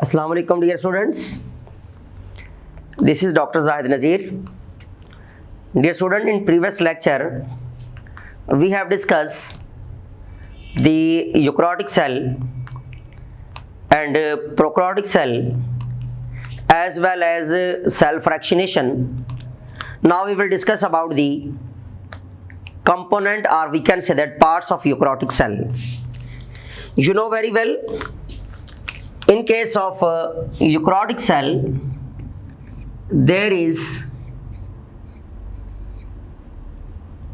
Assalamu alaikum dear students. This is Dr. Zahid Nazir. Dear student, in previous lecture we have discussed the eukaryotic cell and prokaryotic cell as well as cell fractionation. Now we will discuss about the component, or we can say that parts of eukaryotic cell. You know very well, in case of eukaryotic cell there is,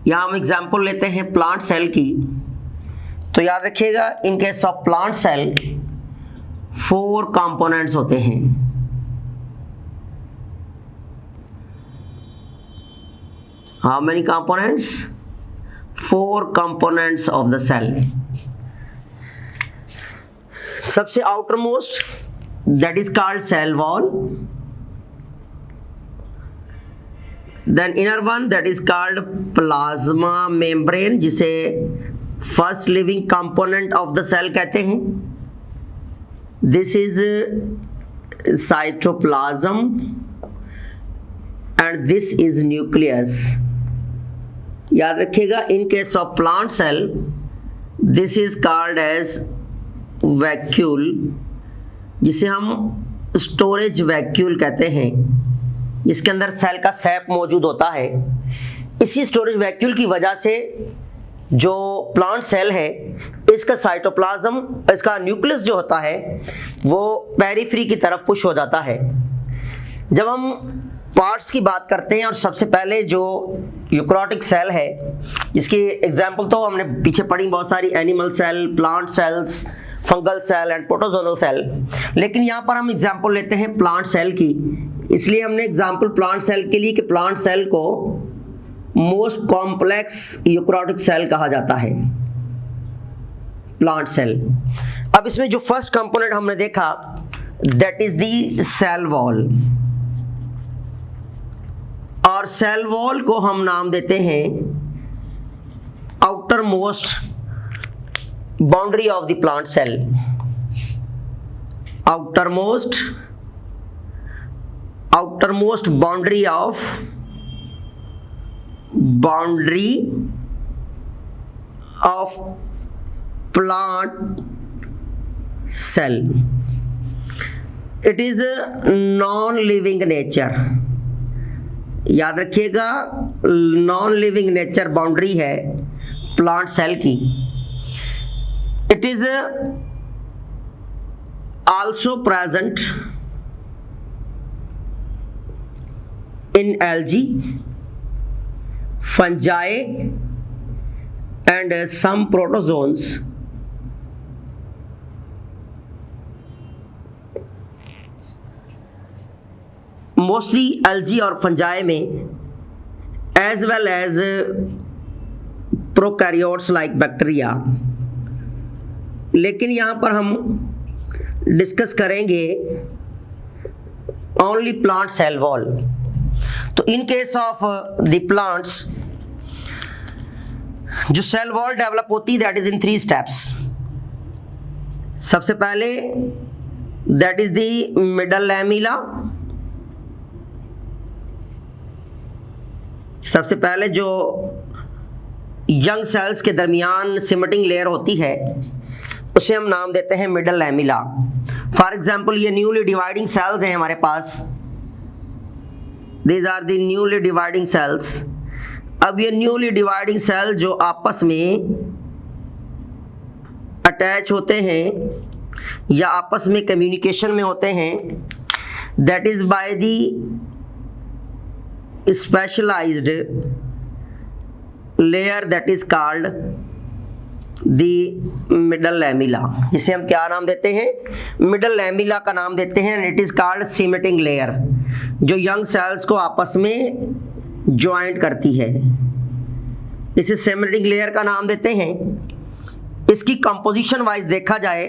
यहाँ हम example लेते हैं plant cell की, तो याद रखिएगा in case of plant cell 4 components होते हैं. How many components? 4 components of the cell. सबसे outermost that is called cell wall, then inner one that is called plasma membrane, जिसे first living component of the cell कहते हैं. This is cytoplasm and this is nucleus. याद रखिएगा in case of plant cell this is called as vacuole, जिसे हम storage vacuole कहते हैं, जिसके अंदर सेल का सैप मौजूद होता है. इसी स्टोरेज वैक्यूल की वजह से जो प्लांट सेल है इसका साइटोप्लाज्म, इसका न्यूक्लियस जो होता है वो पेरिफेरी की तरफ पुश हो जाता है. जब हम पार्ट्स की बात करते हैं, और सबसे पहले जो यूकैरियोटिक सेल है जिसकी एग्जांपल तो हमने पीछे पढ़ी बहुत सारी, animal cell, plant cells, fungal cell and protozoal cell, लेकिन यहाँ पर हम एग्जांपल लेते हैं प्लांट सेल की. इसलिए हमने एग्जांपल प्लांट सेल के लिए कि प्लांट सेल को मोस्ट कॉम्प्लेक्स यूकैरियोटिक सेल कहा जाता है, प्लांट सेल. अब इसमें जो फर्स्ट कंपोनेंट हमने देखा that is the cell wall, और सेल वॉल को हम नाम देते हैं outermost boundary of the plant cell. outermost boundary of plant cell. It is a non-living nature. याद रखिएगा नॉन लिविंग नेचर बाउंड्री है प्लांट सेल की. It is also present in algae, fungi and some protozoans. Mostly algae और fungi में, as well as prokaryotes like bacteria. लेकिन यहाँ पर हम डिस्कस करेंगे ओनली प्लांट सेल वॉल. तो in case of the plants जो सेल वॉल डेवलप होती है दैट इज इन 3 स्टेप्स. सबसे पहले that is the middle lamella. सबसे पहले जो यंग सेल्स के दरमियान सिमटिंग लेयर होती है उसे हम नाम देते हैं मिडल लैमिला. फॉर एग्जाम्पल ये न्यूली डिवाइडिंग सेल्स हैं हमारे पास, these are the newly dividing cells. अब ये न्यूली डिवाइडिंग सेल जो आपस में अटैच होते हैं या आपस में कम्युनिकेशन में होते हैं, that is by the specialized layer that is called the middle lamella, जिसे हम क्या नाम देते हैं? मिडल लैमिला का नाम देते हैं. इट इज कॉल्ड सीमेटिंग लेयर, जो यंग सेल्स को आपस में ज्वाइंट करती है, इसे सीमेटिंग लेयर का नाम देते हैं. इसकी कंपोजिशन वाइज देखा जाए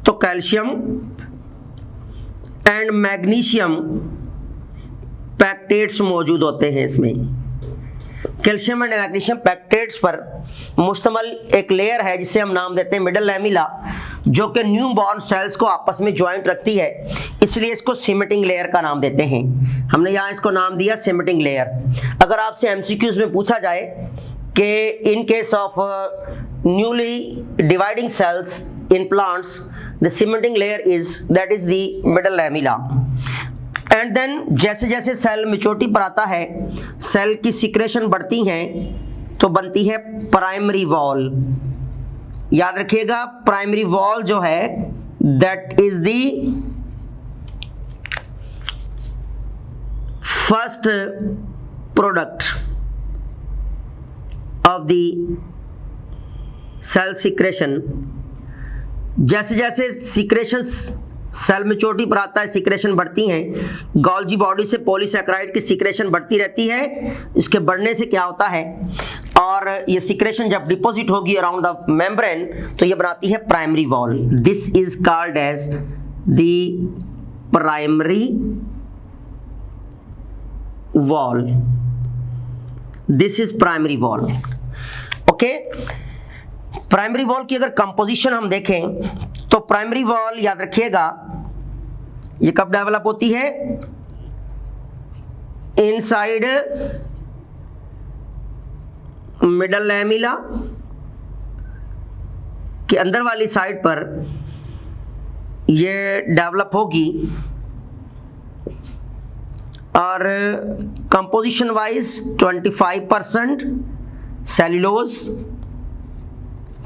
तो कैल्शियम एंड मैग्नीशियम पैक्टेट्स मौजूद होते हैं. इसमें कैल्शियम एंड मैग्नीशियम पैक्टेट्स पर मुश्तमल एक लेयर है जिसे हम नाम देते हैं मिडल लैमिला, जो कि न्यू बॉर्न सेल्स को आपस में ज्वाइंट रखती है, इसलिए इसको सिमेटिंग लेयर का नाम देते हैं। हमने यहाँ इसको नाम दिया सिमेटिंग लेयर। अगर आपसे एमसीक्यूज में पूछा जाए कि in case of newly dividing cells in plants the cementing layer that is the middle lamella. And then जैसे जैसे सेल मैच्योरिटी पर आता है, सेल की सिक्रेशन बढ़ती है तो बनती है प्राइमरी वॉल। याद रखिएगा, प्राइमरी वॉल जो है that is the first product of the cell secretion. जैसे जैसे सिक्रेशन सेल मैच्योरिटी पर आता है, सिक्रेशन बढ़ती हैं, गोल्जी बॉडी से पॉलीसैकेराइड की सिक्रेशन बढ़ती रहती है। इसके बढ़ने से क्या होता है, और ये सिक्रेशन जब डिपॉजिट होगी अराउंड द मेम्ब्रेन तो ये बनाती है primary wall. This is called as the primary wall. This is primary wall. Okay, primary wall की अगर कंपोजिशन हम देखें तो प्राइमरी वॉल याद रखिएगा ये कब डेवलप होती है, इनसाइड मिडल लैमेला के अंदर वाली साइड पर ये डेवलप होगी, और composition wise 25% cellulose,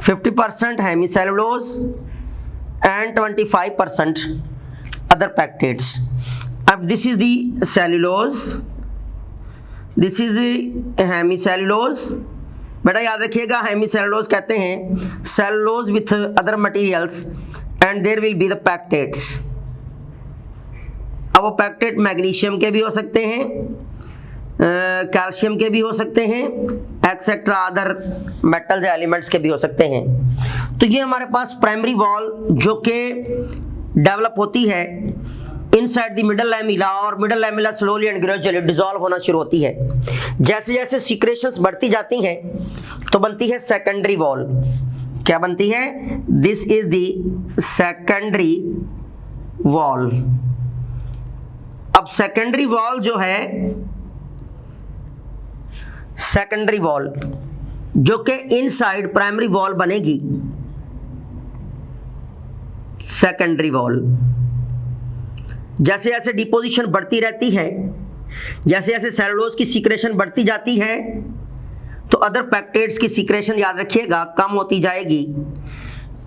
50% hemicellulose and 25% other pectins. अब this is the cellulose, this is the hemicellulose। बेटा याद रखिएगा, हेमीसेल्यूलोज कहते हैं cellulose with other materials and there will be the pectates. अब वो पैक्टेट मैग्नीशियम के भी हो सकते हैं, कैल्शियम के भी हो सकते हैं, एक्सेट्रा अदर मेटल्स या एलिमेंट्स के भी हो सकते हैं। तो ये हमारे पास प्राइमरी वॉल जो कि डेवलप होती है इनसाइड द मिडल लैमेला, और middle lamella slowly and gradually dissolve होना शुरू होती है। जैसे जैसे सिक्रेशंस बढ़ती जाती हैं तो बनती है सेकेंडरी वॉल। क्या बनती है, this is the secondary wall. अब सेकेंडरी वॉल जो है, सेकेंडरी वॉल जो कि इनसाइड प्राइमरी वॉल बनेगी, सेकेंडरी वॉल जैसे जैसे डिपोजिशन बढ़ती रहती है, जैसे जैसे सेलुलोज की सिक्रेशन बढ़ती जाती है तो अदर पैक्टेट्स की सिक्रेशन याद रखिएगा कम होती जाएगी,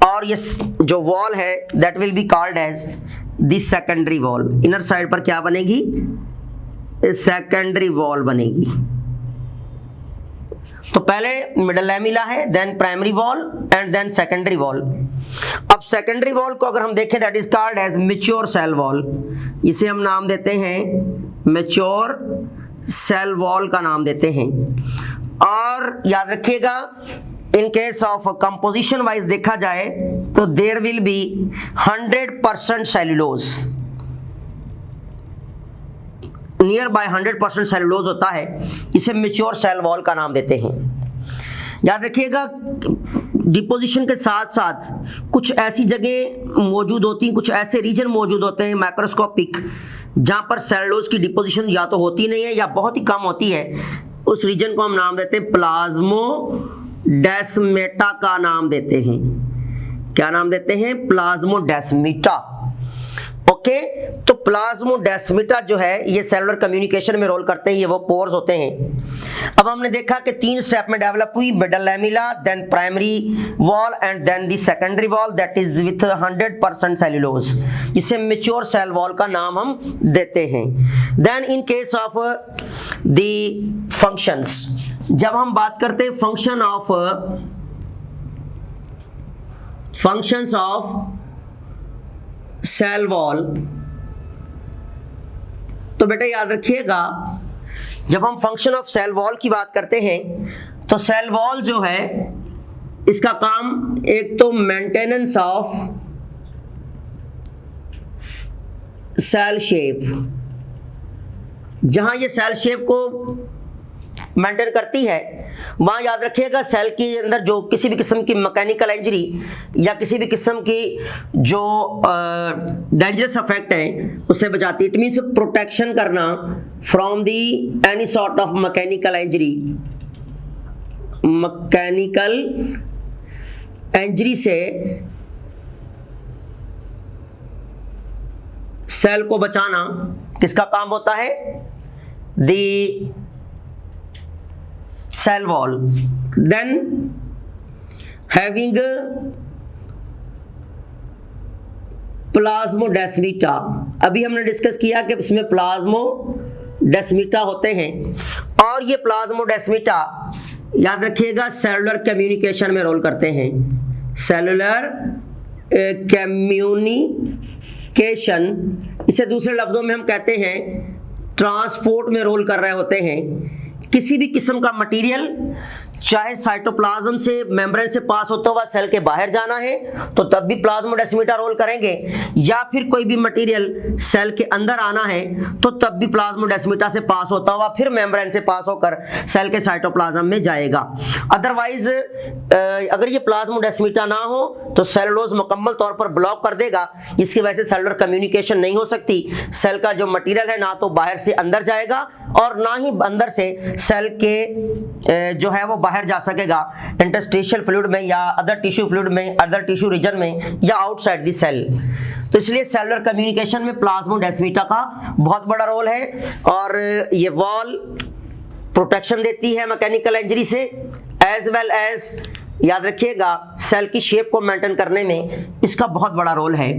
और ये जो वॉल है that will be called as the secondary wall. Inner side पर क्या बनेगी, सेकेंडरी वॉल बनेगी। तो पहले मिडल लैमेला है, then primary wall and then secondary wall. अब सेकेंडरी वॉल को अगर हम देखें that is called as mature cell wall. इसे हम नाम देते हैं मैच्योर सेल वॉल का नाम देते हैं। और याद रखिएगा, in case of composition wise देखा जाए तो there will be 100% cellulose, near by 100% cellulose होता है। इसे मैच्योर सेल वॉल का नाम देते हैं। याद रखिएगा, डिपोजिशन के साथ साथ कुछ ऐसी जगह मौजूद होती हैं, कुछ ऐसे रीजन मौजूद होते हैं माइक्रोस्कोपिक जहां पर सेल्यूलोज की डिपोजिशन या तो होती नहीं है या बहुत ही कम होती है। उस रीजन को हम नाम देते हैं प्लाज्मोडेस्मेटा का नाम देते हैं। क्या नाम देते हैं, प्लाज्मोडेस्मेटा। ओके, तो प्लाज्मोडेस्मेटा जो है ये सेलुलर कम्युनिकेशन में रोल करते हैं, ये वो पोर्स होते हैं। अब हमने देखा कि 3 स्टेप में डेवलप हुई, middle lamella, then primary wall and then the secondary wall that is with 100% cellulose, जिसे मैच्योर सेल वॉल का नाम हम देते हैं। Then in case of the functions, जब हम बात करते हैं फंक्शंस ऑफ सेल वॉल, तो बेटा याद रखिएगा, जब हम फंक्शन ऑफ सेल वॉल की बात करते हैं तो सेल वॉल जो है इसका काम एक तो मेंटेनेंस ऑफ सेल शेप, जहां ये सेल शेप को मेंटेन करती है वहाँ याद रखिएगा सेल के अंदर जो किसी भी किस्म की मैकेनिकल इंजरी या किसी भी किस्म की जो डेंजरस इफेक्ट है उससे बचाती है। इट मीन्स प्रोटेक्शन करना from the any sort of mechanical injury से सेल को बचाना किसका काम होता है? The cell wall. Then having plasmodesmata, अभी हमने डिस्कस किया कि इसमें प्लाज्मोडेस्माटा होते हैं और ये प्लाज्मोडेस्माटा याद रखिएगा सेलुलर कम्युनिकेशन में रोल करते हैं। सेलुलर कम्युनिकेशन, इसे दूसरे लफ्जों में हम कहते हैं ट्रांसपोर्ट में रोल कर रहे होते हैं। किसी भी किस्म का मटेरियल चाहे साइटोप्लाज्म से मेम्ब्रेन से पास होता हुआ सेल के बाहर जाना है तो तब भी प्लाज्मोडेस्माटा रोल करेंगे, या फिर कोई भी मटेरियल सेल के अंदर आना है तो तब भी प्लाज्मोडेस्माटा से पास होता हुआ फिर मेम्ब्रेन से पास होकर सेल के साइटोप्लाज्म में जाएगा। अदरवाइज अगर ये प्लाज्मोडेस्माटा ना हो तो सेलुलोज मुकम्मल तौर पर ब्लॉक कर देगा, जिसकी वजह से सेलुलर कम्युनिकेशन नहीं हो सकती। सेल का जो मटेरियल है ना तो बाहर से अंदर जाएगा और ना ही अंदर से सेल के जो है वो बाहर जा सकेगा इंटरस्टिशियल फ्लूइड में या अदर टिश्यू फ्लूइड में, अदर टिश्यू रीजन में या आउटसाइड द सेल। तो इसलिए सेलुलर कम्युनिकेशन में प्लाज्मोडेस्माटा का बहुत बड़ा रोल है और ये वॉल प्रोटेक्शन देती है मैकेनिकल इंजरी से, एज वेल एज याद रखिएगा सेल की शेप को मेंटेन करने में इसका बहुत बड़ा रोल है।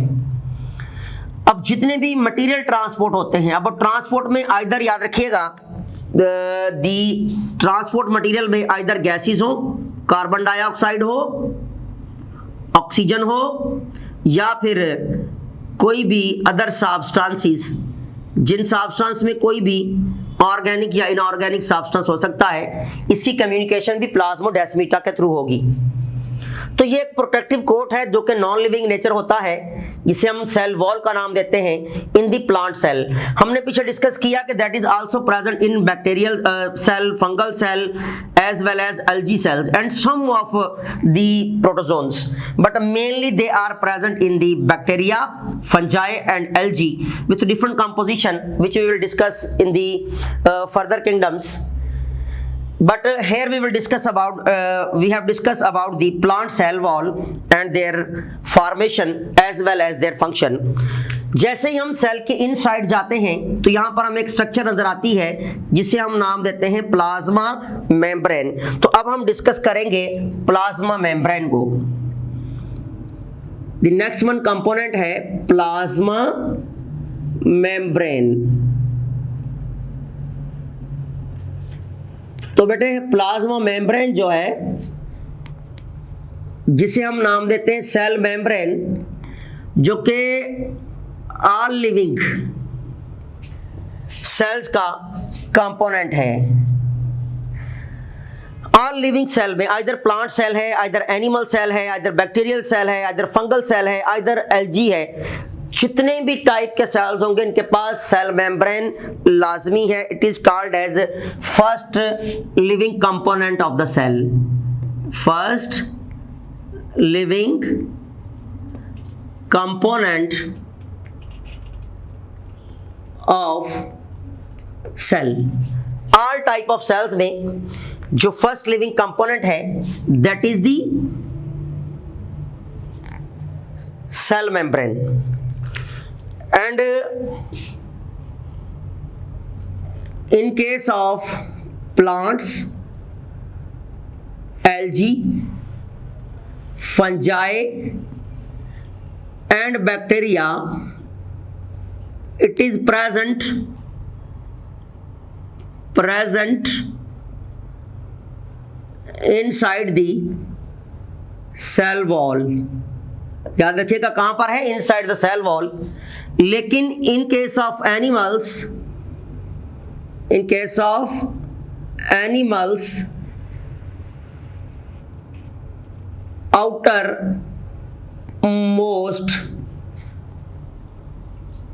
अब जितने भी मटेरियल ट्रांसपोर्ट होते हैं, अब ट्रांसपोर्ट में आइदर याद रखिएगा दी ट्रांसपोर्ट मटेरियल में आइदर गैसेस हो, कार्बन डाइऑक्साइड हो, ऑक्सीजन हो, या फिर कोई भी अदर सब्सटेंसेस, जिन सब्सटेंस में कोई भी ऑर्गेनिक या इनऑर्गेनिक सब्सटेंस हो सकता है, इसकी कम्युनिकेशन भी प्लाज्मोडेस्माटा के थ्रू होगी। तो ये एक प्रोटेक्टिव कोट है जो कि नॉन लिविंग नेचर होता है, जिसे हम सेल वॉल का नाम देते हैं इन दी प्लांट सेल। हमने पीछे डिस्कस किया कि that is also present in bacterial cell, fungal cell as well as algae cells and some of the protozoans, but mainly they are present in the bacteria, fungi and algae with different composition which we will discuss in the further kingdoms. But here we will discuss about we have discussed about the plant cell wall and their formation as well as their function. जैसे ही हम cell के inside जाते हैं तो यहाँ पर हमें एक स्ट्रक्चर नजर आती है जिसे हम नाम देते हैं प्लाज्मा मेम्ब्रेन। तो अब हम डिस्कस करेंगे प्लाज्मा मेम्ब्रेन को। द नेक्स्ट वन कंपोनेंट है प्लाज्मा मेम्ब्रेन। तो बेटे प्लाज्मा मेम्ब्रेन जो है, जिसे हम नाम देते हैं सेल मेम्ब्रेन, जो कि ऑल लिविंग सेल्स का कंपोनेंट है। ऑल लिविंग सेल में आइदर प्लांट सेल है, आइदर एनिमल सेल है, आइदर बैक्टीरियल सेल है, आइदर फंगल सेल है, आइदर एल्गी है, जितने भी टाइप के सेल्स होंगे इनके पास सेल मेम्ब्रेन लाजमी है। It is called as first living component of the cell. First living component of cell. All type of cells में जो फर्स्ट लिविंग कंपोनेंट है that is the cell membrane. And in case of plants, algae, fungi and bacteria, it is present inside the cell wall। याद रखिएगा कहां पर है? Inside the cell wall. लेकिन in case of animals outermost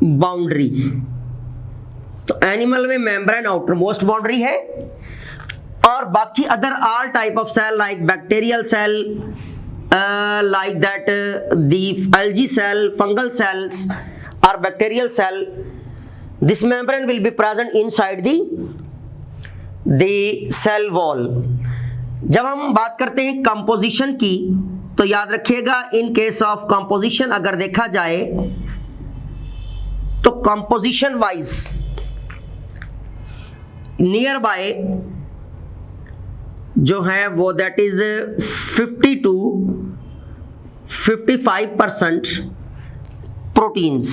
boundary. तो animal में membrane outermost boundary है और बाकी other all type of cell like bacterial cell, like that the algae cell, fungal cells or bacterial cell, this membrane will be present inside the cell wall. जब हम बात करते हैं composition की तो याद रखिएगा इन केस ऑफ कंपोजिशन अगर देखा जाए तो कंपोजिशन वाइज नियर बाय जो है वो दैट इज 50 to 55% प्रोटीन्स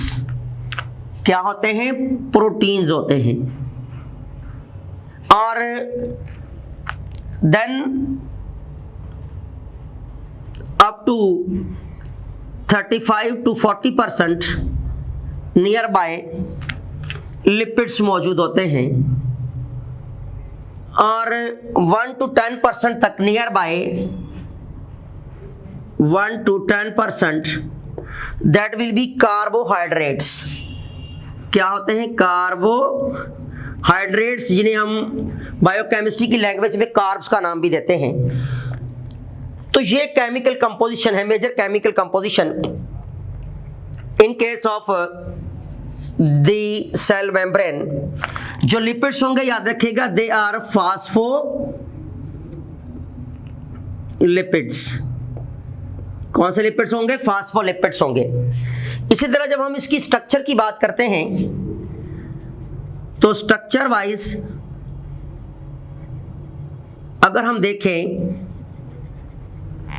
क्या होते हैं, प्रोटीन्स होते हैं। और then up to 35 to 40% near by lipids मौजूद होते हैं और 1 to 10% तक near by 1 to 10% that will be carbohydrates. क्या होते हैं, कार्बोहाइड्रेट्स, जिन्हें हम बायोकेमिस्ट्री की लैंग्वेज में कार्ब्स का नाम भी देते हैं। तो ये केमिकल कंपोजिशन है, major chemical composition in case of the cell membrane. जो लिपिड्स होंगे याद रखिएगा दे आर फास्फोलिपिड्स। कौन से लिपिड्स होंगे, फास्फोलिपिड्स होंगे। इसी तरह जब हम इसकी स्ट्रक्चर की बात करते हैं तो स्ट्रक्चर वाइज अगर हम देखें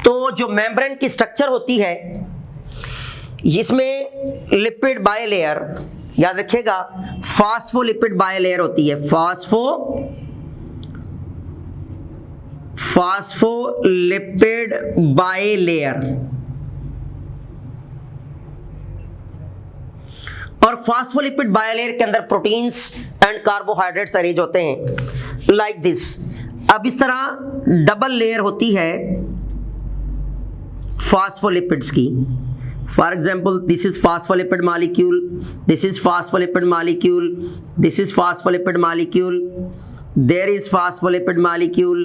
तो जो मेम्ब्रेन की स्ट्रक्चर होती है इसमें लिपिड बायलेयर, याद रखिएगा फास्फोलिपिड बायलेयर होती है, फास्फोलिपिड बायलेयर। और फास्फोलिपिड बायलेयर के अंदर प्रोटीन्स एंड कार्बोहाइड्रेट्स अरेंज होते हैं लाइक दिस। अब इस तरह डबल लेयर होती है फास्फोलिपिड्स की। For example this is phospholipid molecule, this is phospholipid molecule, this is phospholipid molecule, there is phospholipid molecule.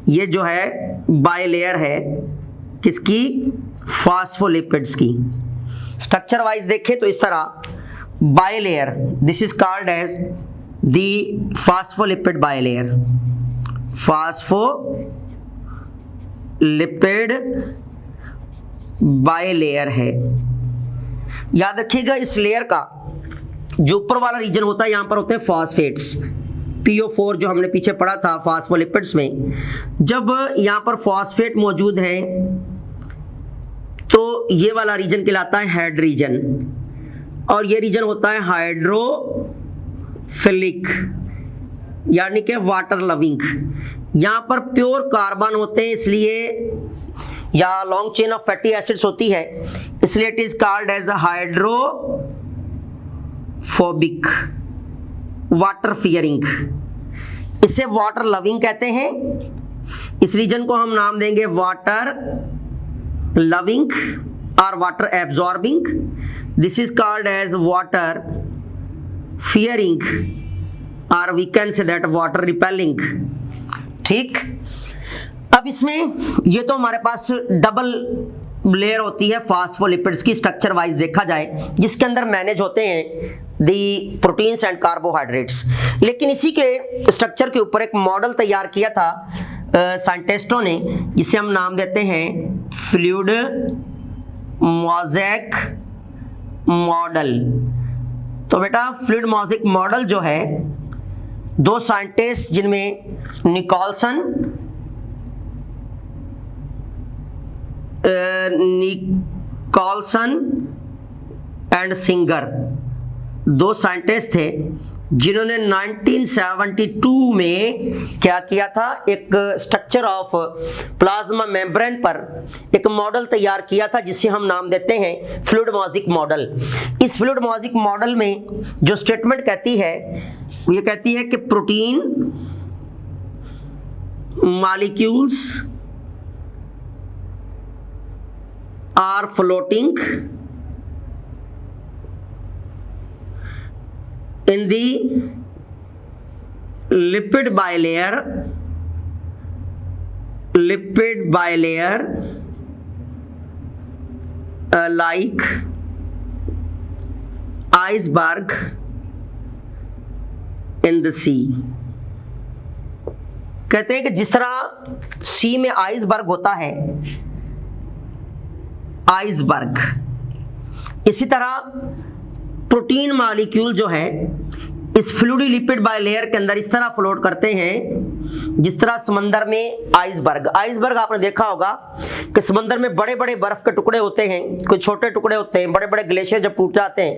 ये जो है बायलेयर है किसकी, फास्फोलिपिड्स की। स्ट्रक्चर वाइज देखें तो इस तरह bilayer, this is called as the phospholipid bilayer, phospholipid bilayer है। याद रखिएगा इस लेयर का जो ऊपर वाला रीजन होता है, यहां पर होते हैं फॉस्फेट्स, PO4 जो हमने पीछे पढ़ा था फास्फोलिपिड्स में। जब यहां पर फॉस्फेट मौजूद है तो ये वाला रीजन कहलाता है हेड रीजन और ये रीजन होता है हाइड्रोफिलिक यानी कि वाटर लविंग। यहाँ पर प्योर कार्बन होते हैं इसलिए, या long chain of fatty acids होती है इसलिए it is called as hydrophobic, water fearing. इसे वाटर लविंग कहते हैं। इस रीजन को हम नाम देंगे वाटर लविंग और water absorbing. This is called as water fearing और we can say that water repelling. ठीक, अब इसमें ये तो हमारे पास डबल लेयर होती है फास्फोलिपिड्स की स्ट्रक्चर वाइज देखा जाए, जिसके अंदर मैनेज होते हैं दी प्रोटीन्स एंड कार्बोहाइड्रेट्स। लेकिन इसी के स्ट्रक्चर के ऊपर एक मॉडल तैयार किया था साइंटिस्टों ने, जिसे हम नाम देते हैं फ्लूइड मोज़ेक मॉडल। तो बेटा फ्लूइड मोज़ेक मॉडल जो है, दो साइंटिस्ट जिनमें निकोलसन एंड सिंगर, दो साइंटिस्ट थे जिन्होंने 1972 में क्या किया था, एक स्ट्रक्चर ऑफ प्लाज्मा मेम्ब्रेन पर एक मॉडल तैयार किया था जिसे हम नाम देते हैं फ्लूइड मोज़ेक मॉडल। इस फ्लूइड मोज़ेक मॉडल में जो स्टेटमेंट कहती है वो ये कहती है कि protein molecules are floating in the lipid bilayer like iceberg in the sea। कहते हैं कि जिस तरह सी में आइसबर्ग होता है, आइसबर्ग, इसी तरह प्रोटीन मॉलिक्यूल जो है इस फ्लूइडी लिपिड बाइलेयर के अंदर इस तरह फ्लोट करते हैं जिस तरह समंदर में आइसबर्ग आपने देखा होगा कि समंदर में बड़े बड़े बर्फ के टुकड़े होते हैं, कुछ छोटे टुकड़े होते हैं, बड़े बड़े ग्लेशियर जब टूट जाते हैं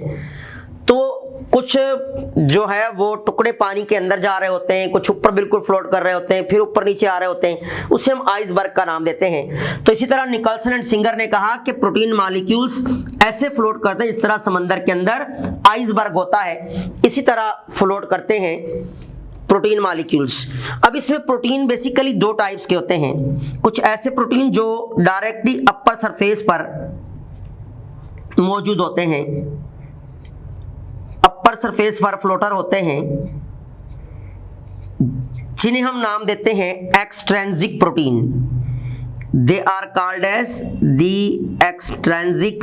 तो कुछ जो है वो टुकड़े पानी के अंदर जा रहे होते हैं, कुछ ऊपर बिल्कुल फ्लोट कर रहे होते हैं, फिर ऊपर नीचे आ रहे होते हैं, उसे हम आइसबर्ग का नाम देते हैं। तो इसी तरह निकलसन एंड सिंगर ने कहा कि प्रोटीन मॉलिक्यूल्स ऐसे फ्लोट करते हैं जिस तरह समंदर के अंदर आइसबर्ग होता है, इसी तरह फ्लोट करते हैं प्रोटीन मॉलिक्यूल्स। अब इसमें प्रोटीन बेसिकली दो टाइप्स के होते हैं। कुछ ऐसे प्रोटीन जो डायरेक्टली अपर सरफेस पर मौजूद होते हैं, अपर सरफेस पर फ्लोटर होते हैं, जिन्हें हम नाम देते हैं extrinsic protein. They are called as the extrinsic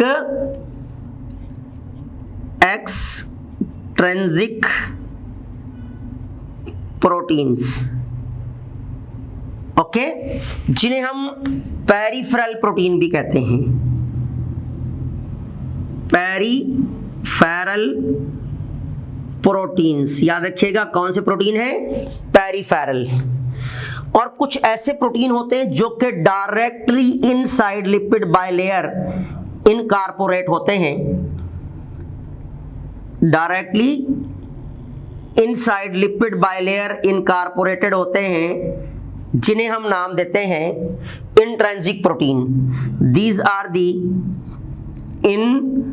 proteins, okay, जिन्हें हम पेरिफेरल प्रोटीन भी कहते हैं। पेरिफेरल प्रोटीन्स, याद रखिएगा कौन से प्रोटीन है, पेरिफेरल। और कुछ ऐसे प्रोटीन होते हैं जो कि directly inside lipid bilayer incorporate होते हैं, directly inside lipid bilayer incorporated होते हैं, जिन्हें हम नाम देते हैं intrinsic protein. These are the intrinsic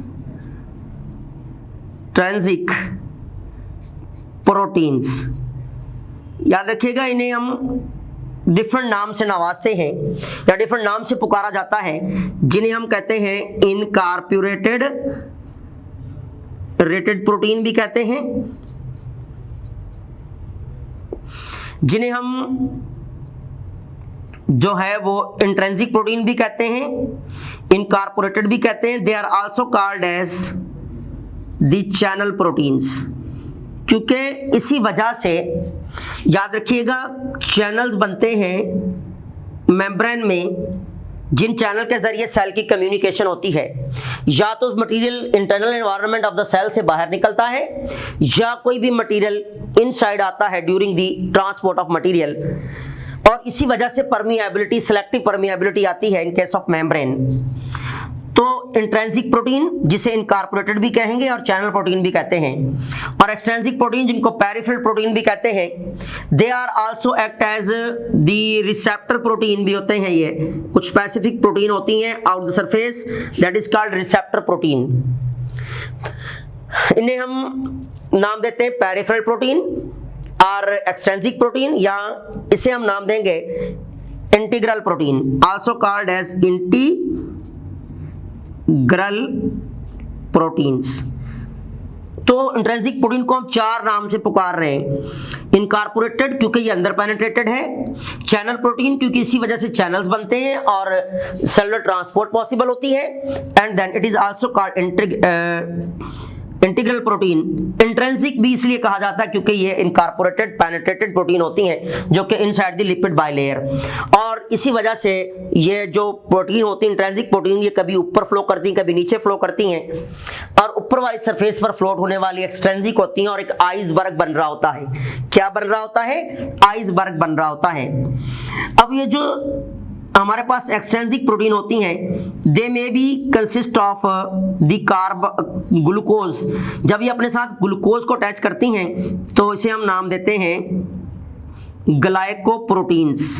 proteins. याद रखिएगा इन्हें हम डिफरेंट नाम से नवाजते हैं या डिफरेंट नाम से पुकारा जाता है, जिन्हें हम कहते हैं इनकॉर्पोरेटेड प्रोटीन भी कहते हैं, जिन्हें हम जो है वो इंट्रिंसिक प्रोटीन भी कहते हैं, इनकॉर्पोरेटेड भी कहते हैं। They are also called as the channel proteins, क्योंकि इसी वजह से याद रखिएगा चैनल्स बनते हैं मेम्ब्रेन में, जिन चैनल के जरिए सेल की कम्युनिकेशन होती है। या तो material internal environment of the cell से बाहर निकलता है, या कोई भी मटेरियल इनसाइड आता है during the transport of material, और इसी वजह से परमिएबिलिटी, सिलेक्टिव परमिएबिलिटी आती है इन केस ऑफ मेम्ब्रेन। तो इंट्रिंसिक प्रोटीन जिसे इनकॉर्पोरेटेड भी कहेंगे और चैनल प्रोटीन भी कहते हैं, और एक्सट्रिंसिक प्रोटीन जिनको पेरिफेरल प्रोटीन भी कहते हैं। They are also act as the receptor protein भी होते हैं। ये कुछ स्पेसिफिक प्रोटीन होती हैं out the surface, that is called receptor protein. इन्हें हम नाम देते हैं पेरिफेरल प्रोटीन और एक्सट्रिंसिक प्रोटीन, या इसे हम नाम देंगे integral protein, also called as integral proteins. तो इंट्रिंसिक प्रोटीन को हम चार नाम से पुकार रहे हैं। इनकॉर्पोरेटेड क्योंकि ये अंदर पेनिट्रेटेड है, चैनल प्रोटीन क्योंकि इसी वजह से चैनल्स बनते हैं और सेलुलर ट्रांसपोर्ट पॉसिबल होती है, and then it is also called integral protein. Intrinsic भी इसलिए कहा जाता है क्योंकि ये इनकॉर्पोरेटेड पेनिट्रेटेड प्रोटीन होती हैं जो कि इनसाइड द लिपिड बाइलेयर, और इसी वजह से ये जो प्रोटीन होती है इंट्रिंसिक प्रोटीन, ये कभी ऊपर फ्लो करती हैं, कभी नीचे फ्लो करती हैं, और ऊपर वाली सरफेस पर फ्लोट होने वाली एक्सट्रिंसिक होती हैं, और एक आइसबर्ग बन रहा होता है। क्या बन रहा होता है? आइसबर्ग बन रहा होता है। अब ये जो हमारे पास एक्सट्रिंसिक प्रोटीन होती हैं, they may be consist of the glucose. जब ये अपने साथ ग्लूकोज को अटैच करती हैं तो इसे हम नाम देते हैं ग्लाइकोप्रोटीन्स।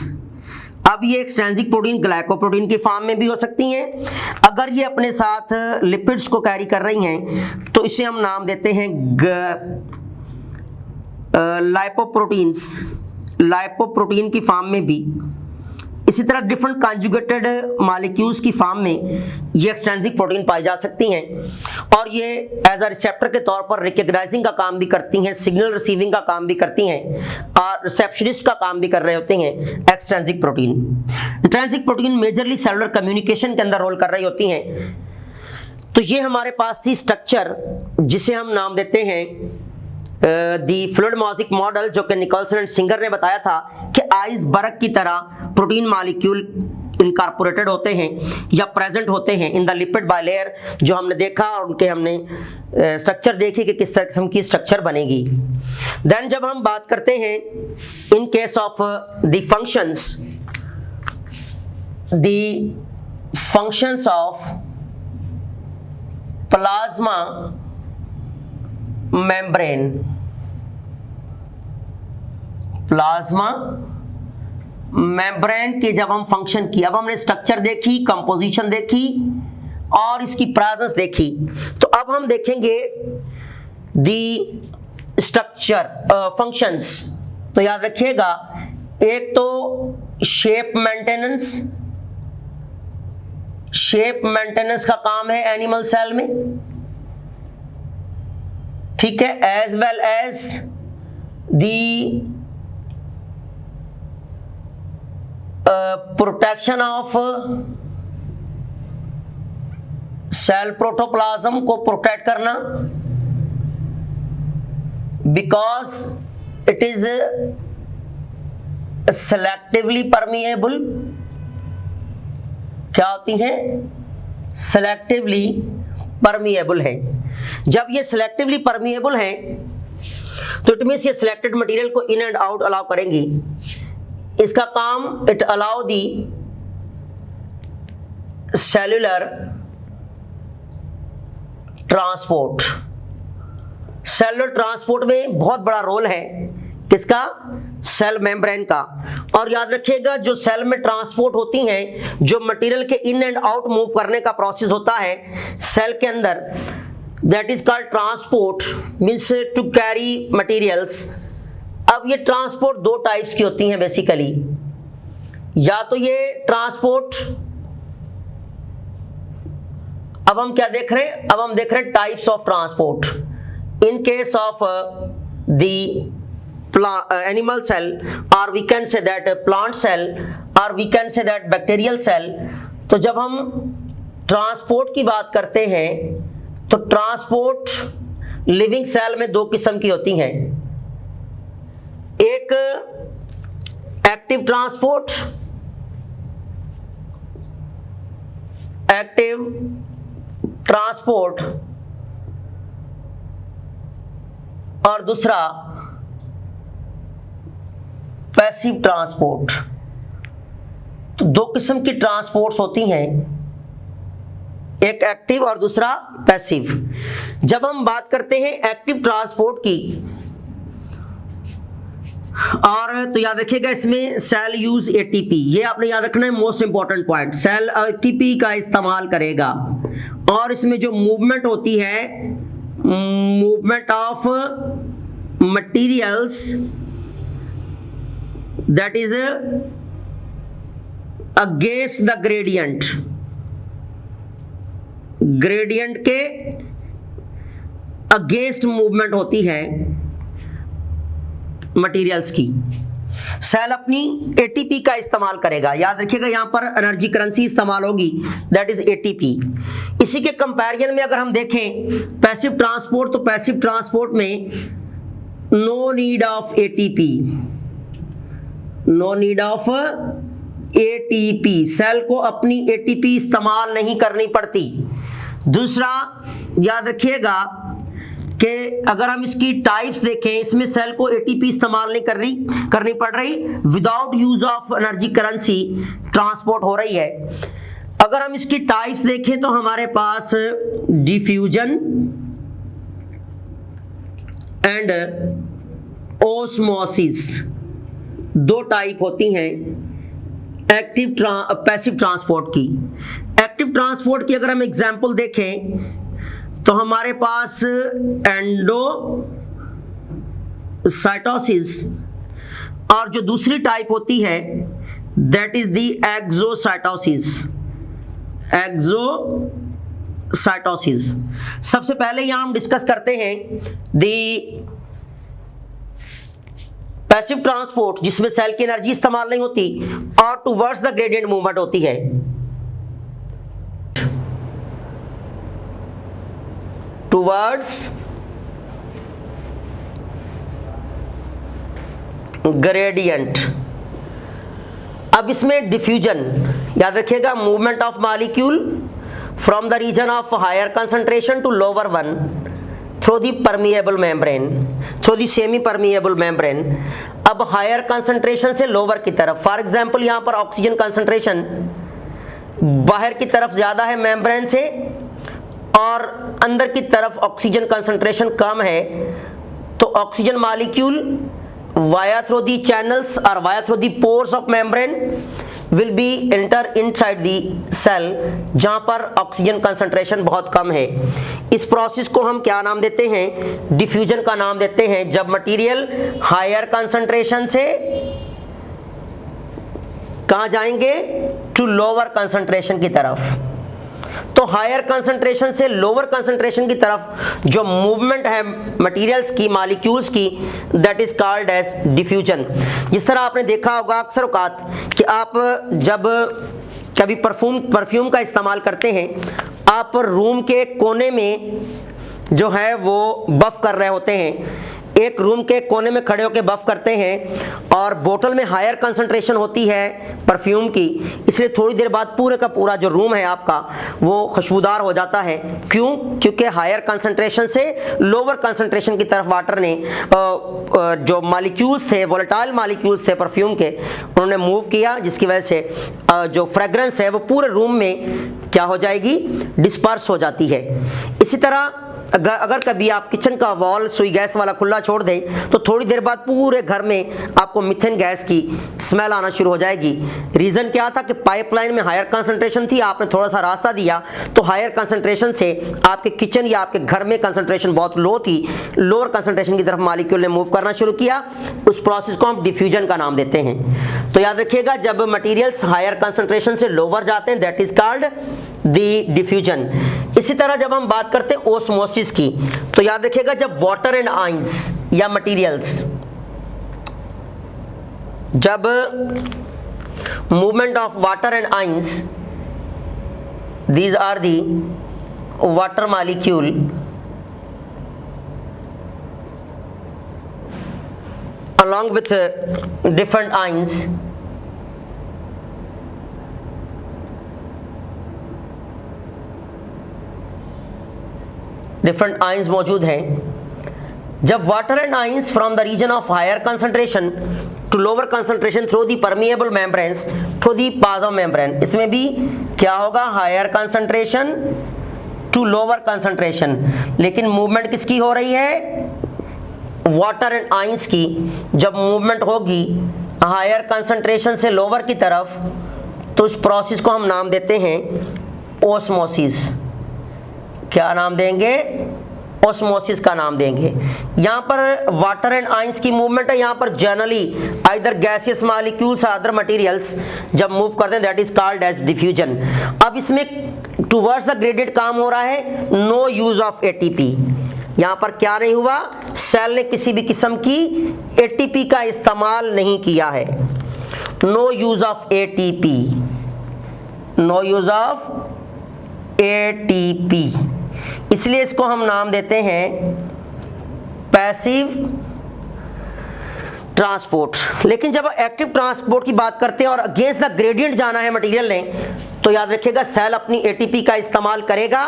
अब ये एक्सट्रिंसिक प्रोटीन ग्लाइकोप्रोटीन की फॉर्म में भी हो सकती हैं। अगर ये अपने साथ लिपिड्स को कैरी कर रही हैं तो इसे हम नाम देते हैं लाइपोप्रोटीन्स। लाइपोप्रोटीन की फॉर्म में भी इसी तरह डिफरेंट कॉन्जुगेटेड मॉलिक्यूल्स की फॉर्म में ये एक्सट्रिंसिक प्रोटीन पाई जा सकती हैं और ये एज अ रिसेप्टर के तौर पर रिकग्नाइजिंग का काम भी करती हैं, सिग्नल रिसीविंग का काम भी करती हैं और रिसेप्शनिस्ट का काम भी कर रहे होते हैं extrinsic protein. Intrinsic protein majorly cellular communication के अंदर रोल कर रही होती हैं। तो ये हमारे पास थी स्ट्रक्चर जिसे हम नाम देते हैं दी फ्लूइड मॉजिक मॉडल, जो कि निकोलसन एंड सिंगर ने बताया था कि आइसबर्ग की तरह प्रोटीन मॉलिक्यूल इनकॉर्पोरेटेड होते हैं या प्रेजेंट होते हैं इन द लिपिड बाइलेयर, जो हमने देखा और उनके हमने स्ट्रक्चर देखी कि किस किस्म की स्ट्रक्चर बनेगी। देन जब हम बात करते हैं in case of the functions of plasma membrane, plasma membrane के जब हम फंक्शन की, अब हमने स्ट्रक्चर देखी, कंपोजिशन देखी और इसकी प्रेजेंस देखी, तो अब हम देखेंगे दी स्ट्रक्चर फंक्शंस। तो याद रखिएगा, एक तो शेप मेंटेनेंस का काम है एनिमल सेल में, ठीक है, as well as the protection of cell protoplasm को प्रोटेक्ट करना, because it is selectively permeable. क्या होती है? सेलेक्टिवली परमिएबल है। जब ये सेलेक्टिवली परमिएबल है तो इट मींस ये सिलेक्टेड मटेरियल को इन एंड आउट अलाउ करेंगी। इसका काम it allow the cellular transport. Cellular transport में बहुत बड़ा रोल है किसका? सेल मेम्ब्रेन का। और याद रखिएगा, जो सेल में ट्रांसपोर्ट होती हैं, जो मटेरियल के इन एंड आउट मूव करने का प्रोसेस होता है सेल के अंदर, that is called transport, means to carry materials. अब ये ट्रांसपोर्ट दो टाइप्स की होती हैं बेसिकली। या तो ये ट्रांसपोर्ट, अब हम क्या देख रहे हैं? अब हम देख रहे हैं types of transport. In case of the animal cell, or we can say that plant cell, or we can say that bacterial cell। तो जब हम ट्रांसपोर्ट की बात करते हैं तो ट्रांसपोर्ट लिविंग सेल में दो किस्म की होती हैं। एक एक्टिव ट्रांसपोर्ट, और दूसरा पैसिव ट्रांसपोर्ट। तो दो किस्म की ट्रांसपोर्ट्स होती हैं, एक एक्टिव और दूसरा पैसिव। जब हम बात करते हैं एक्टिव ट्रांसपोर्ट की, और तो याद रखिएगा इसमें सेल यूज एटीपी, ये आपने याद रखना है, most important point. Cell ATP का इस्तेमाल करेगा और इसमें जो मूवमेंट होती है, movement of materials, that is against the gradient के अगेंस्ट मूवमेंट होती है मटेरियल्स की। सेल अपनी एटीपी का इस्तेमाल करेगा। याद रखिएगा, यहां पर एनर्जी करेंसी इस्तेमाल होगी, दैट इज एटीपी। इसी के कंपैरिजन में अगर हम देखें पैसिव ट्रांसपोर्ट, तो पैसिव ट्रांसपोर्ट में no need of ATP, no need of ATP, cell को अपनी एटीपी इस्तेमाल नहीं करनी पड़ती। दूसरा याद रखिएगा कि अगर हम इसकी टाइप्स देखें, इसमें सेल को एटीपी इस्तेमाल नहीं करनी पड़ रही, without use of energy currency transport हो रही है। अगर हम इसकी टाइप्स देखें तो हमारे पास डिफ्यूजन एंड ओस्मोसिस दो टाइप होती हैं एक्टिव पैसिव ट्रांसपोर्ट की। एक्टिव ट्रांसपोर्ट की अगर हम एग्जांपल देखें तो हमारे पास एंडोसाइटोसिस, और जो दूसरी टाइप होती है that is the exocytosis. Exocytosis सबसे पहले यहां हम डिस्कस करते हैं द पैसिव ट्रांसपोर्ट, जिसमें सेल की एनर्जी इस्तेमाल नहीं होती और टुवर्ड्स द ग्रेडियंट मूवमेंट होती है। Towards gradient. अब इसमें डिफ्यूजन, याद रखिएगा, movement of molecule from the region of higher concentration to lower one through the permeable membrane, through the semi permeable membrane. अब हायर कंसंट्रेशन से लोअर की तरफ, फॉर एग्जांपल यहां पर ऑक्सीजन कंसंट्रेशन बाहर की तरफ ज्यादा है मेम्ब्रेन से और अंदर की तरफ ऑक्सीजन कंसंट्रेशन कम है, तो oxygen molecule via through the channels or via through the pores of membrane will be enter inside the cell, जहां पर ऑक्सीजन कंसंट्रेशन बहुत कम है। इस प्रोसेस को हम क्या नाम देते हैं? डिफ्यूजन का नाम देते हैं। जब मटेरियल हायर कंसंट्रेशन से कहां जाएंगे? टू लोअर कंसंट्रेशन की तरफ। तो हायर कंसंट्रेशन से लोअर कंसंट्रेशन की तरफ जो मूवमेंट है मटेरियल्स की, मॉलिक्यूल्स की, that is called as diffusion. जिस तरह आपने देखा होगा अक्सर औकात कि आप जब कभी परफ्यूम का इस्तेमाल करते हैं, आप रूम के कोने में जो है वो बफ कर रहे होते हैं, एक रूम के कोने में खड़े होकर बफ करते हैं और बोतल में हायर कंसंट्रेशन होती है परफ्यूम की, इसलिए थोड़ी देर बाद पूरे का पूरा जो रूम है आपका वो खुशबूदार हो जाता है। क्यों? क्योंकि हायर कंसंट्रेशन से लोअर कंसंट्रेशन की तरफ वाटर ने जो मॉलिक्यूल्स थे, वोलेटाइल मॉलिक्यूल्स थे परफ्यूम के, उन्होंने मूव किया, जिसकी वजह से जो फ्रेग्रेंस है वो पूरे रूम में क्या हो जाएगी? डिस्पर्स हो जाती है। इसी तरह अगर कभी आप किचन का वॉल सुई गैस वाला खुला छोड़ दें तो थोड़ी देर बाद पूरे घर में आपको मीथेन गैस की स्मेल आना शुरू हो जाएगी। रीज़न क्या था कि पाइपलाइन में हायर कंसंट्रेशन थी, आपने थोड़ा सा रास्ता दिया तो हायर कंसंट्रेशन से आपके किचन या आपके घर में कंसंट्रेशन बहुत लो थी, लोअर कंसंट्रेशन की तरफ मॉलिक्यूल ने मूव करना शुरू किया। उस प्रोसेस को हम डिफ्यूजन का नाम देते हैं। तो याद रखिएगा, जब मटीरियल्स हायर कंसंट्रेशन से लोअर जाते हैं that is called the diffusion. इसी तरह जब हम बात करते हैं ओस्मोसिस की, तो याद रखिएगा, जब वाटर एंड आयंस या मटेरियल्स, जब movement of water and ions, these are the water molecule along with different ions, different ions मौजूद हैं। जब water and ions from the region of higher concentration to lower concentration through the permeable membranes through the pass membrane, इसमें भी क्या होगा? Higher concentration to lower concentration, लेकिन movement किसकी हो रही है? वाटर एंड आयंस की। जब मूवमेंट होगी हायर कंसंट्रेशन से लोअर की तरफ, तो उस प्रोसेस को हम नाम देते हैं ओस्मोसिस। क्या नाम देंगे? ओस्मोसिस का नाम देंगे। यहाँ पर वाटर एंड आयंस की मूवमेंट है, यहाँ पर generally either gaseous molecules other materials जब मूव करते हैं that is called as diffusion. अब इसमें टुवर्ड्स द ग्रेडेड काम हो रहा है, नो यूज ऑफ एटीपी। यहाँ पर क्या नहीं हुआ? सेल ने किसी भी किस्म की एटीपी का इस्तेमाल नहीं किया है। No use of ATP, no use of ATP, इसलिए इसको हम नाम देते हैं पैसिव ट्रांसपोर्ट। लेकिन जब एक्टिव ट्रांसपोर्ट की बात करते हैं और अगेंस्ट द ग्रेडियंट जाना है मटेरियल ने, तो याद रखिएगा सेल अपनी एटीपी का इस्तेमाल करेगा।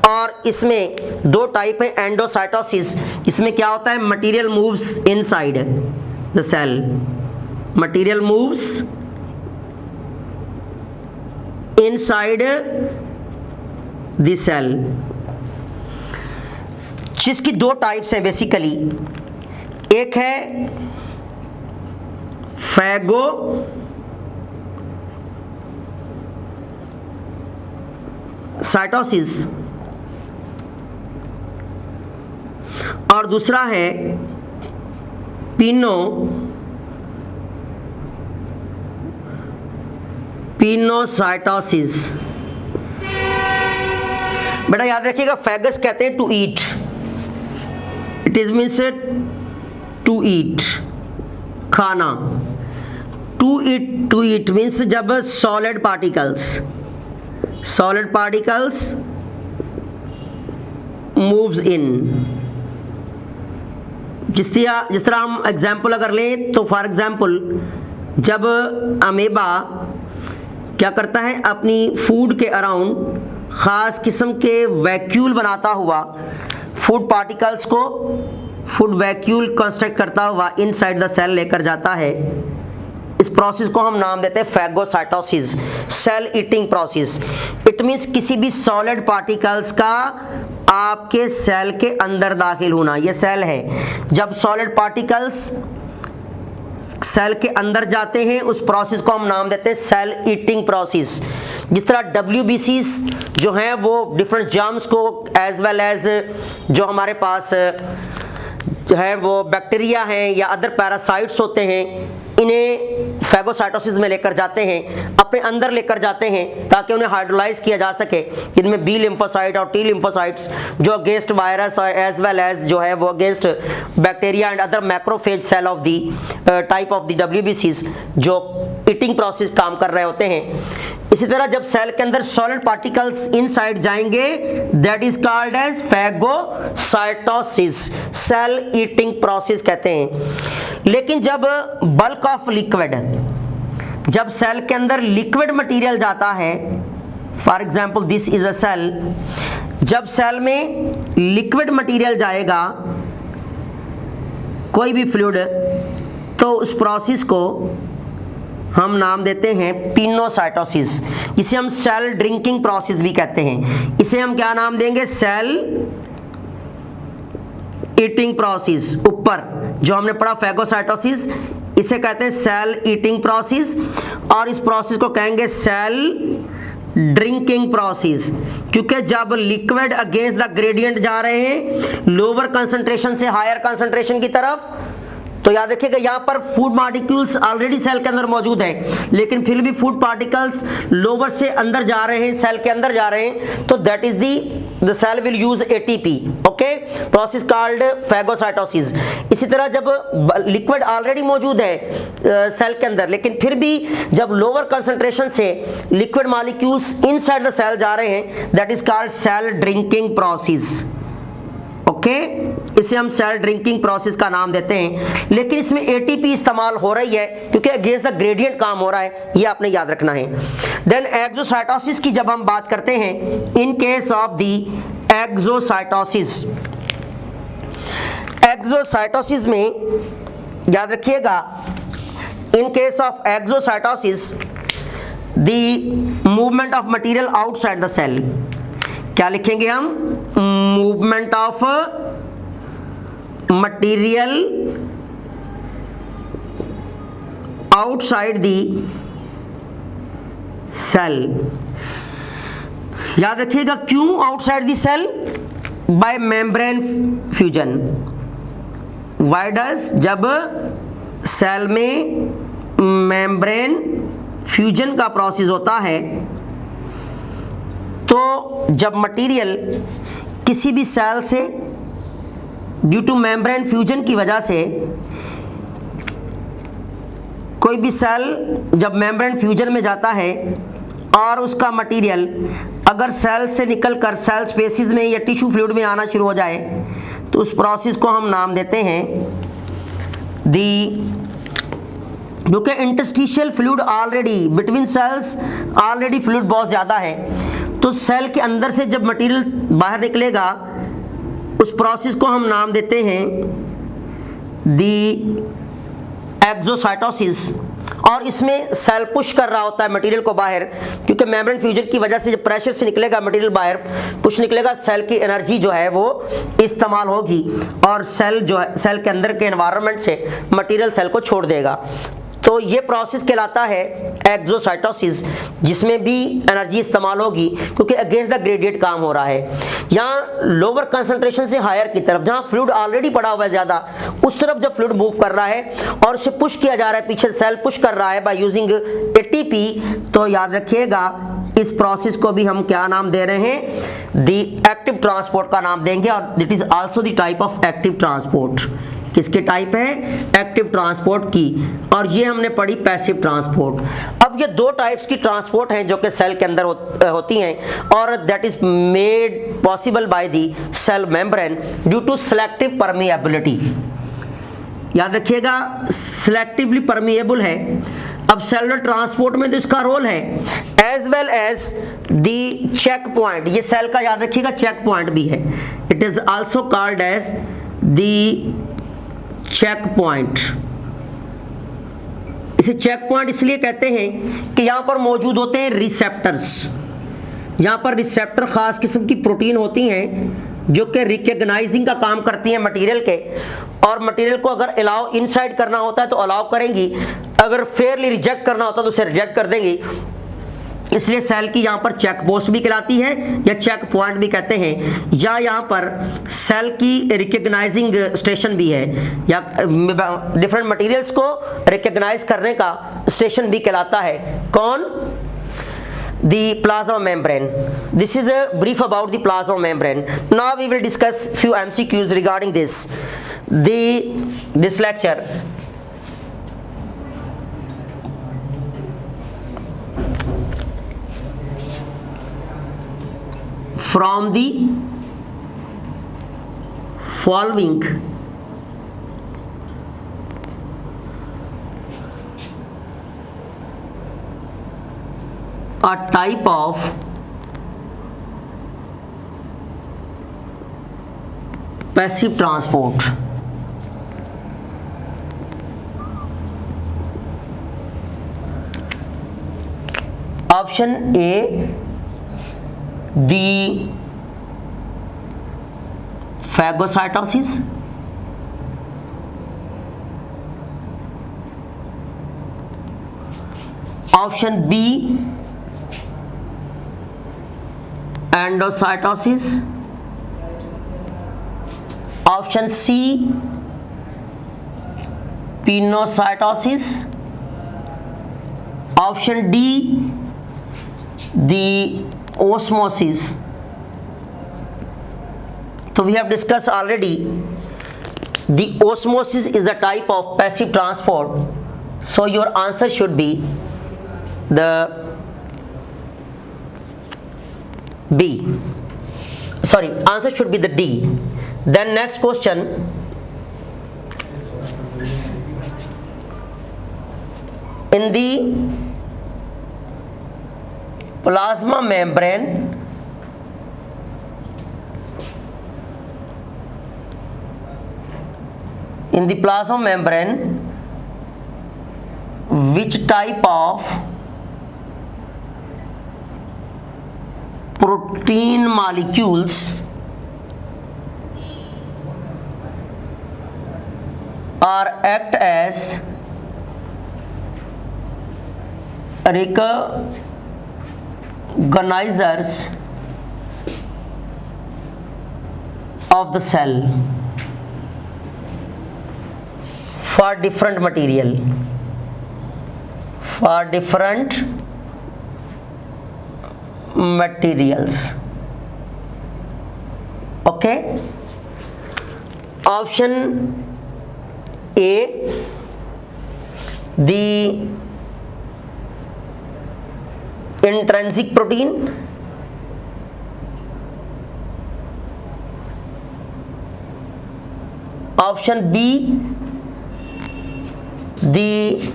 और इसमें दो टाइप है एंडोसाइटोसिस, इसमें क्या होता है? Material moves inside the cell, material moves inside the cell, जिसकी दो टाइप्स हैं बेसिकली। एक है फैगो साइटोसिस और दूसरा है पिनो पिनोसाइटोसिस। बेटा याद रखिएगा, फैगस कहते हैं to eat, it is means to eat, खाना। टू ईट मीन्स जब सॉलिड पार्टिकल्स मूव्स इन। जिस तरह हम एग्जाम्पल अगर लें तो फॉर एग्जाम्पल जब अमेबा क्या करता है, अपनी फूड के अराउंड ख़ास किस्म के वैक्यूल बनाता हुआ फूड पार्टिकल्स को, फूड वैक्यूल कंस्ट्रक्ट करता हुआ इनसाइड द सेल लेकर जाता है, इस प्रोसेस को हम नाम देते हैं phagocytosis, cell eating process. It means किसी भी सॉलिड पार्टिकल्स का आपके सेल के अंदर दाखिल होना। ये सेल है, जब सॉलिड पार्टिकल्स सेल के अंदर जाते हैं उस प्रोसेस को हम नाम देते हैं सेल ईटिंग प्रोसेस। जिस तरह WBCs जो हैं वो डिफरेंट जर्म्स को एज वेल एज जो हमारे पास जो है वो बैक्टीरिया हैं या अदर पैरासाइट्स होते हैं, इन्हें फैगोसाइटोसिस में लेकर जाते हैं, अपने अंदर लेकर जाते हैं ताकि उन्हें हाइड्रोलाइज किया जा सके। इनमें बी लिम्फोसाइट और टी लिम्फोसाइट्स जो अगेंस्ट वायरस और एज वेल एज जो है वो against bacteria and other macrophage cell of the type of the WBCs जो ईटिंग प्रोसेस काम कर रहे होते हैं। इसी तरह जब सेल के अंदर सॉलिड पार्टिकल्स इनसाइड जाएंगे that is called as phagocytosis, cell eating process कहते हैं। लेकिन जब बल्क ऑफ लिक्विड, जब सेल के अंदर लिक्विड मटेरियल जाता है, for example this is a cell, जब सेल में लिक्विड मटेरियल जाएगा कोई भी फ्लूइड, तो उस प्रोसेस को हम नाम देते हैं पिनोसाइटोसिस, जिसे हम सेल ड्रिंकिंग प्रोसेस भी कहते हैं। इसे हम क्या नाम देंगे, सेल ईटिंग प्रोसेस। ऊपर जो हमने पढ़ा फैगोसाइटोसिस, इसे कहते हैं सेल ईटिंग प्रोसेस, और इस प्रोसेस को कहेंगे सेल ड्रिंकिंग प्रोसेस, क्योंकि जब लिक्विड अगेंस्ट द ग्रेडियंट जा रहे हैं लोअर कंसंट्रेशन से हायर कंसंट्रेशन की तरफ, तो याद रखिएगा यहाँ पर फूड पार्टिकल्स ऑलरेडी सेल के अंदर मौजूद हैं, लेकिन फिर भी फूड पार्टिकल्स लोअर से अंदर जा रहे हैं, सेल के अंदर जा रहे हैं, तो that is the cell will use ATP, okay, process called phagocytosis. इसी तरह जब लिक्विड ऑलरेडी मौजूद है सेल के अंदर, लेकिन फिर भी जब लोअर कंसंट्रेशन से liquid molecules inside the cell जा रहे हैं that is called cell drinking process, okay, इसे हम सेल ड्रिंकिंग प्रोसेस का नाम देते हैं। लेकिन इसमें ATP इस्तेमाल हो रही है क्योंकि अगेंस्ट द ग्रेडियंट काम हो रहा है, ये आपने याद रखना है। देन एक्सोसाइटोसिस की जब हम बात करते हैं, in case of the exocytosis, exocytosis में याद रखिएगा, in case of exocytosis the movement of material outside the cell, क्या लिखेंगे हम, movement of material outside the cell. याद रखिएगा क्यों outside the cell, by membrane fusion. Why does, जब सेल में मेम्ब्रेन फ्यूजन का प्रोसेस होता है तो जब मटेरियल किसी भी सेल से ड्यू टू मेम्ब्रेन फ्यूजन की वजह से, कोई भी सेल जब मेम्ब्रेन फ्यूजन में जाता है और उसका मटेरियल अगर सेल से निकलकर सेल स्पेसिस में या टिश्यू फ्लूइड में आना शुरू हो जाए तो उस प्रोसेस को हम नाम देते हैं क्योंकि interstitial fluid already between cells already fluid बहुत ज़्यादा है, तो सेल के अंदर से जब मटेरियल बाहर निकलेगा उस प्रोसेस को हम नाम देते हैं दी एक्सोसाइटोसिस। और इसमें सेल पुश कर रहा होता है मटेरियल को बाहर, क्योंकि मेम्ब्रेन फ्यूजन की वजह से जब प्रेशर से निकलेगा मटेरियल बाहर पुश निकलेगा, सेल की एनर्जी जो है वो इस्तेमाल होगी और सेल जो है सेल के अंदर के एनवायरनमेंट से मटेरियल सेल को छोड़ देगा। तो ये प्रोसेस कहलाता है एक्सोसाइटोसिस, जिसमें भी एनर्जी इस्तेमाल होगी क्योंकि अगेंस्ट द ग्रेडिएंट काम हो रहा है। यहाँ लोअर कंसंट्रेशन से हायर की तरफ, जहाँ फ्लूइड ऑलरेडी पड़ा हुआ है ज़्यादा, उस तरफ जब फ्लूइड मूव कर रहा है और उसे पुश किया जा रहा है, पीछे सेल पुश कर रहा है बाय यूजिंग एटीपी, तो याद रखिएगा इस प्रोसेस को भी हम क्या नाम दे रहे हैं, दी एक्टिव ट्रांसपोर्ट का नाम देंगे। और it is also the type of active transport. किसके टाइप है? एक्टिव ट्रांसपोर्ट की। और ये हमने पढ़ी पैसिव ट्रांसपोर्ट। अब ये दो टाइप्स की ट्रांसपोर्ट हैं जो कि सेल के अंदर होती हैं, और that is made possible by the cell membrane due to selective permeability. याद रखिएगा सिलेक्टिवली परमिएबल है। अब सेलुलर ट्रांसपोर्ट में तो इसका रोल है, as well as the checkpoint. ये सेल का याद रखिएगा चेक पॉइंट भी है। It is also called as the checkpoint. इसे चेक पॉइंट इसलिए कहते हैं कि यहां पर मौजूद होते हैं रिसेप्टर्स। यहां पर रिसेप्टर खास किस्म की प्रोटीन होती हैं जो कि रिकग्नाइजिंग का काम करती हैं मटेरियल के, और मटेरियल को अगर अलाउ इनसाइड करना होता है तो अलाउ करेंगी, अगर फेयरली रिजेक्ट करना होता है तो उसे रिजेक्ट कर देंगी। इसलिए सेल की यहाँ पर चेक पोस्ट भी कहलाती है या चेक पॉइंट भी कहते हैं, या यहाँ पर सेल की रिकग्नाइजिंग स्टेशन भी है, या डिफरेंट मटेरियल्स को रिकग्नाइज करने का स्टेशन भी कहलाता है। कौन? The plasma membrane. This is a brief about the plasma membrane. Now we will discuss few MCQs regarding this. This lecture from the following a type of passive transport. Option A, the phagocytosis. Option B, endocytosis. Option C, pinocytosis. Option D, the osmosis. So we have discussed already, the osmosis is a type of passive transport, so your answer should be the B. Sorry, answer should be the D. Then next question, in the plasma membrane, which type of protein molecules are act as recognizers of the cell for different material, for different materials. Okay, option A, the intrinsic protein. Option B, the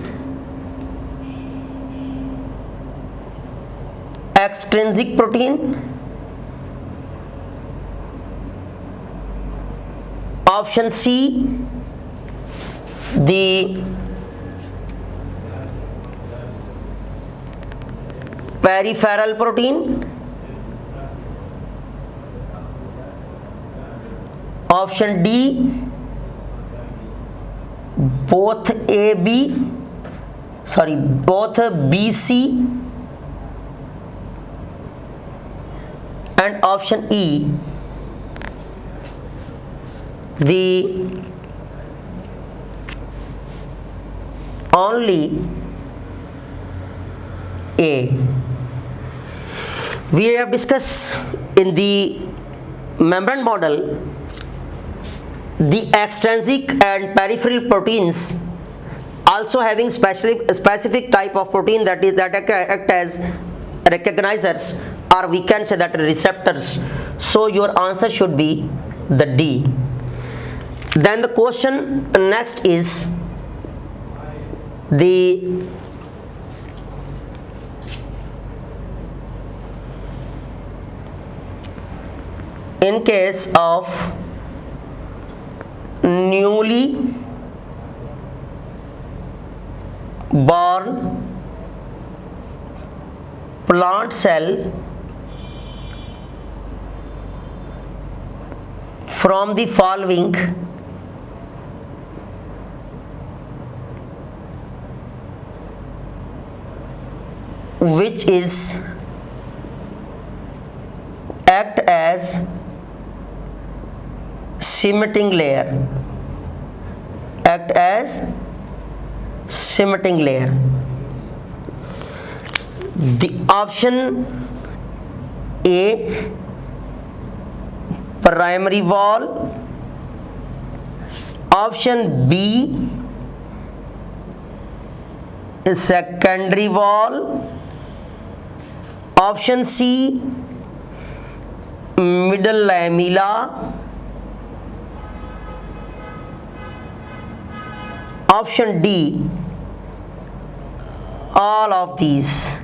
extrinsic protein. Option C, the peripheral protein. Option D, both A, B. sorry, both BC and option E, the only A. We have discussed in the membrane model the extrinsic and peripheral proteins also having specific type of protein that act as recognizers, or we can say that receptors. So your answer should be the D. Then the question next is the in case of newly born plant cell from the following which is act as cementing layer, act as cementing layer. The option A, primary wall, option B is secondary wall, option C middle lamella, option D all of these.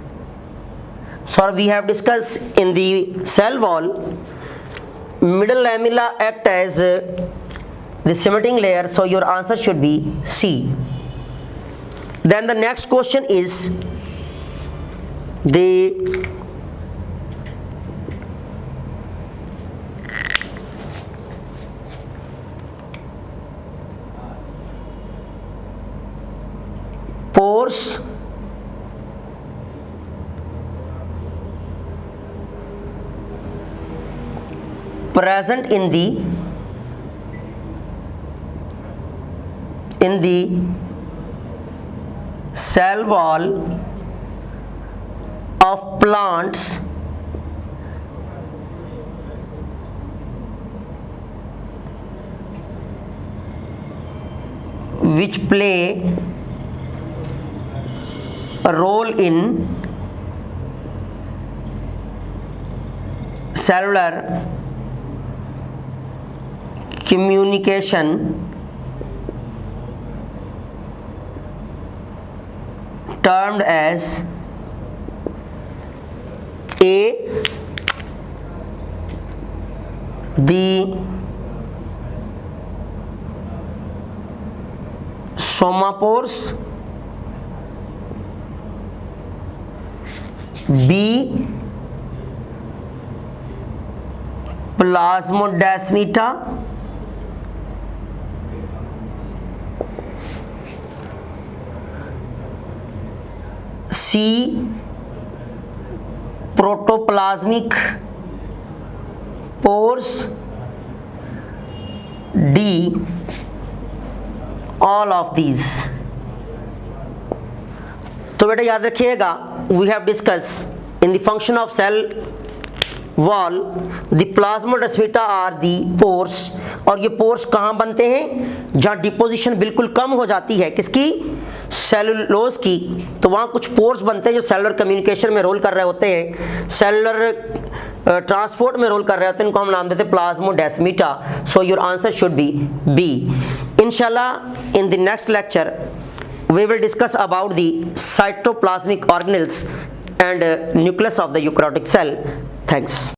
So we have discussed in the cell wall, middle lamella act as the cementing layer, so your answer should be C. Then the next question is the pores present in the cell wall of plants which play a role in cellular communication termed as A, the somapores, B, plasmodesmata, C, protoplasmic pores, D, all of these. तो बेटा याद रखिएगा, we have discussed in the function of cell wall, the plasmodesmata are the pores, और ये pores कहाँ बनते हैं? जहाँ डिपोजिशन बिल्कुल कम हो जाती है किसकी? सेलुलोज की, तो वहाँ कुछ पोर्स बनते हैं जो सेलुलर कम्युनिकेशन में रोल कर रहे होते हैं, सेलुलर ट्रांसपोर्ट में रोल कर रहे होते हैं, इनको हम नाम देते हैं plasmodesmata. So your answer should be B. इंशाल्लाह in the next lecture we will discuss about the cytoplasmic organelles and nucleus of the eukaryotic cell. Thanks.